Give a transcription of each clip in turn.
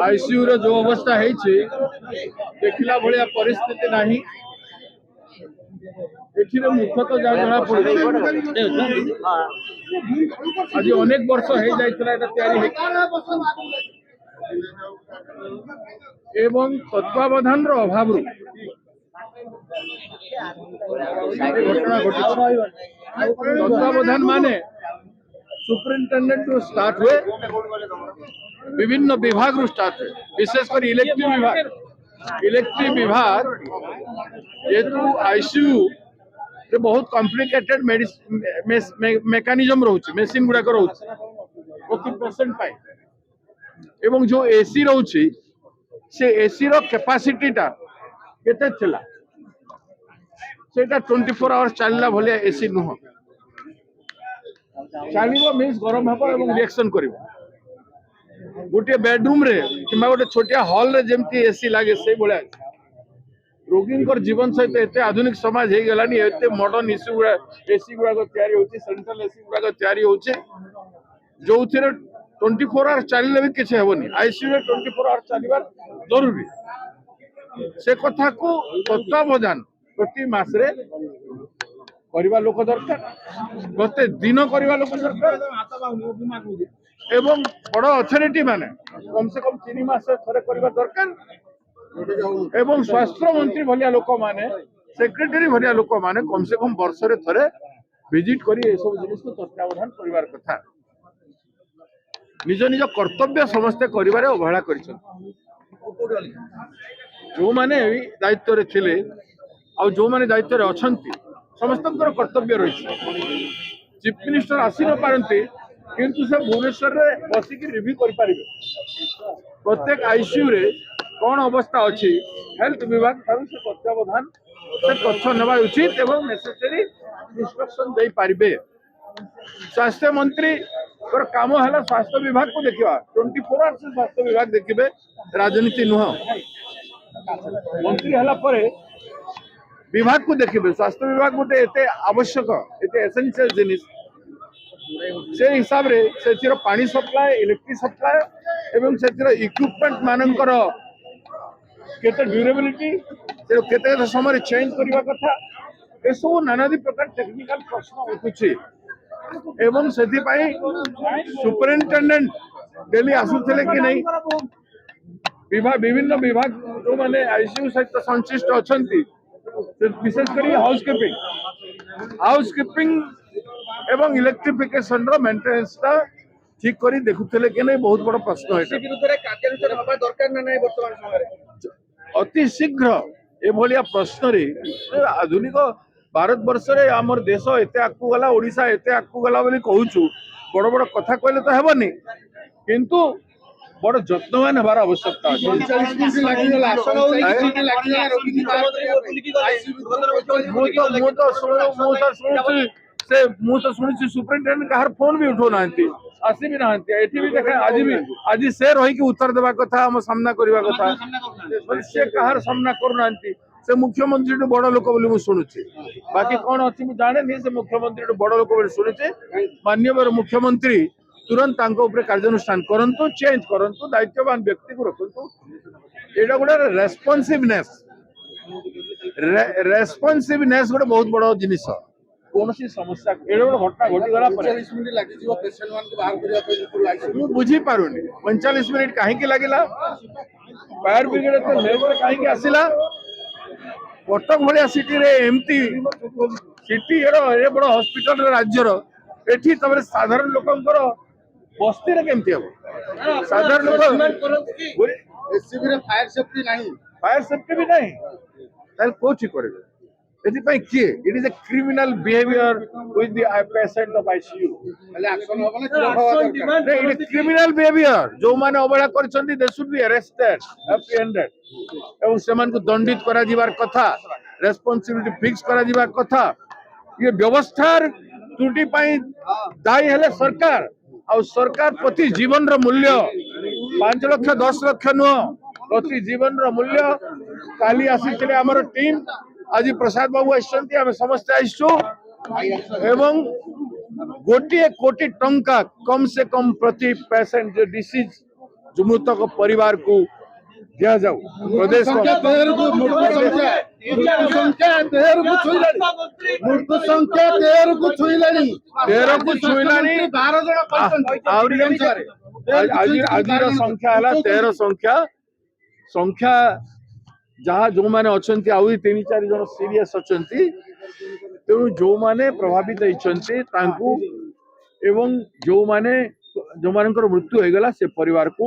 ICU रो जो अवस्था है देखला भाया परिस्थिति नहीं एठिरे मुख्यतः जहाँ जना पड़े आज अनेक वर्ष हो जाइतला एटा तैयारी एवं तत्वावधान रो अभाव घटना घटी तत्वावधान माने सुपरिटेंडेंट टू स्टार्ट हुए विभिन्न विभाग रू स्टार्ट हुए विशेषकर इलेक्ट्रिक विभाग जेतु आईसीयू रे बहुत कॉम्प्लिकेटेड मेकानिज्म रोचे मेसीन गुड़ाक रोचे प्रति पेशेंट पाई एवं जो एसी रोचे से एसी रो कैपेसिटी टा केते थिला सेटा 24 आवर्स चलला भलिया एसी नुह चलिबो मींस गरम हबो एवं रिएक्शन करिवो गोटे बेडरूम रे किमा गोटे छोटिया हॉल रे जेमती एसी लागे से बोले रोगी जीवन सहित एते आधुनिक समाज हो गलानी एते मॉडर्न इश्यू गुड़ा एसी गुड़ा तैयारी होची सेंट्रल एसी गुड़ा तैयारी होची जो 24 आवर्स चलले भी किछ हेबोनी आईसीयू रे 24 आवर्स चलिबार जरूरी से कथा को तत्वावधान प्रति मास रे करबा लोक दरकार प्रति दिन करबा लोक दरकार एवं बड़ अथॉरिटी माने कम से कम 3 मास थरे करबा दरकार एवं स्वास्थ्य मंत्री भलिया लोक माने सेक्रेटरी भलिया लोक माने कम से कम वर्ष रे थरे विजिट करी ए सब जिनिस को तत्वावधान करिवार कथा निज निज कर्तव्य समस्ते करिवारे अवहेला करिछन जो माने दायित्व रे थिले आ जो माने दायित्व रे अछंती समस्तकर कर्तव्य रही चीफ मिनिस्टर आसी न पारंती किंतु से भुवनेश्वर रे बसिक रिव्यू कर पारिबे प्रत्येक आईसीयू रे कौन अवस्था अच्छी हेल्थ विभाग ठारू से तत्वावधान से तथ्य नेबा उचित एवं नेसेसरी इंस्ट्रक्शन दे पारिबे स्वास्थ्य मंत्री काम है स्वास्थ्य विभाग को देखा 24 आवर्स स्वास्थ्य विभाग देखिए राजनीति नुह मंत्री है परे विभाग को देखिए स्वास्थ्य विभाग गोटे एते आवश्यक एते एसेंशियल जिनिस से हिसाब रे से पानी सप्लाय इलेक्ट्रिक सप्लाय एवं से इक्विपमेंट मानकर केते ड्यूरेबिलिटी से केते समय चेंज करबा कथा ए सब नानादी प्रकार टेक्निकल प्रश्न उठुछि एवं सेति पई सुपरिटेंडेंट डेली आसुथले कि नहीं विभाग विभिन्न विभाग जो माने आईसीयू सहित संश्लिष्ट अछंती विशेषकर हाउसकीपिंग एवं इलेक्ट्रिफिकेशन रो मेंटेनेंस ता ठीक करी देखुथले कि नहीं बहुत बड़ प्रश्न है विरुद्ध रे कार्यानुष्ठान हबा दरकार ना नहीं वर्तमान समय अति शीघ्र ए भलिया प्रश्न रे आधुनिक भारत वर्ष रे हमर देश एते आकु गला ओडिसा एते आकु गला बोली कहूछु बड़ बड़ कथा कहले तो हेबनी किंतु बड़ जत्नवान हबार आवश्यकता शुणी सुपरिटेंडेंट कहार फोन भी उठो ना आसी भी ना एठी भी देखा आज से रही उत्तर देवा कथा हम सामना करवा कथा से कहार सामना करूना से मुख्यमंत्री बड़ लोक बोली शुणुची बाकी कौन अच्छी मुझे जाने नहीं से मुख्यमंत्री बड़ लोक बोली शुणुचे माननीय मुख्यमंत्री तुरंत कार्यानुष्ठान करंतु चेंज करंतु दायित्ववान व्यक्ति को रखंतु एटा गोटे रेस्पॉन्सिवनेस गोटे बहुत बड़ जिनिस कौन सी समस्या घटना घटीगला बुझी पारुनी 45 मिनिट कहीं लगिला फायर ब्रिगेड तो लेवल कहीं आसिला कटक भाया सिटी रे एमती सिटी ए बड़ हॉस्पिटल राज्यर एठी तबरे साधारण लोकंकर बस्ती रे केमती हम साधारण लोक एससीबी रे फायर सेफ्टी भी नहीं ताल कोची करबे एथि पई किए it is a criminal behaviour with the patient of ICU पहले एक्शन होबा ना इट इज क्रिमिनल बिहेवियर जो माने अबेला करछन्ती they should be arrested apprehended एवं सेमान को दंडित करा जिबार कथा रेस्पोंसिबिलिटी फिक्स करा जिबार कथा ये व्यवस्थार त्रुटि पई दायी हेले सरकार आ सरकार प्रति जीवन रो मूल्य 5 लाख 10 लाख नुह प्रति जीवन रो मूल्य काली आसी हमर टीम आज प्रसाद बाबू आइसंती आमे समस्त आइसु एवं गोटे कोटी टंका कम से कम प्रति पेशेंट जो डिसीज मृतक परिवार को दिया जाऊ प्रदेश संख्या तेर को मृत्यु संख्या तेर को छुईलानी मृत्यु संख्या तेर को छुईलानी 13 को छुईलानी 12 जण आज संख्या है 13 संख्या जहाँ जो मैंने अच्छा 3-4 जन सीरियस अच्छा तेणु जो मैंने प्रभावित होती एवं जो माने जो मानकर मृत्यु हो गला से परिवार को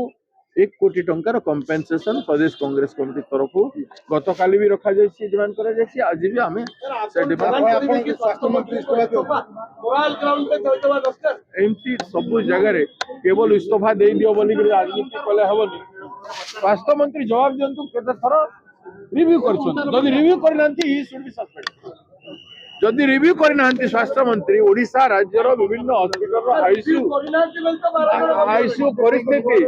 1 कोटी टंकार कंपेनसेशन प्रदेश कांग्रेस कमिटी तरफ गत काली भी रखा जायछि डिमांड करा जायछि आज भी हमें से डिमांड स्वास्थ्य मंत्री इस्तीफा दियो एमती सब जगह रे केवल इस्तीफा दे दियो बोली कि राजनीति कले हबनी स्वास्थ्य मंत्री जवाब दियंतु केते थर रिव्यू करछन जदि रिव्यू करनांती ही शुड बी सस्पेंड जदि रिव्यू करना स्वास्थ्य मंत्री ओडिशा राज्यर विभिन्न हॉस्पिटल आईसीयू परिस्थिति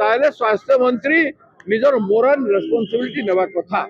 ताले स्वास्थ्य मंत्री निजर मोरल रेस्पॉन्सिबिलिटी नेबा कथा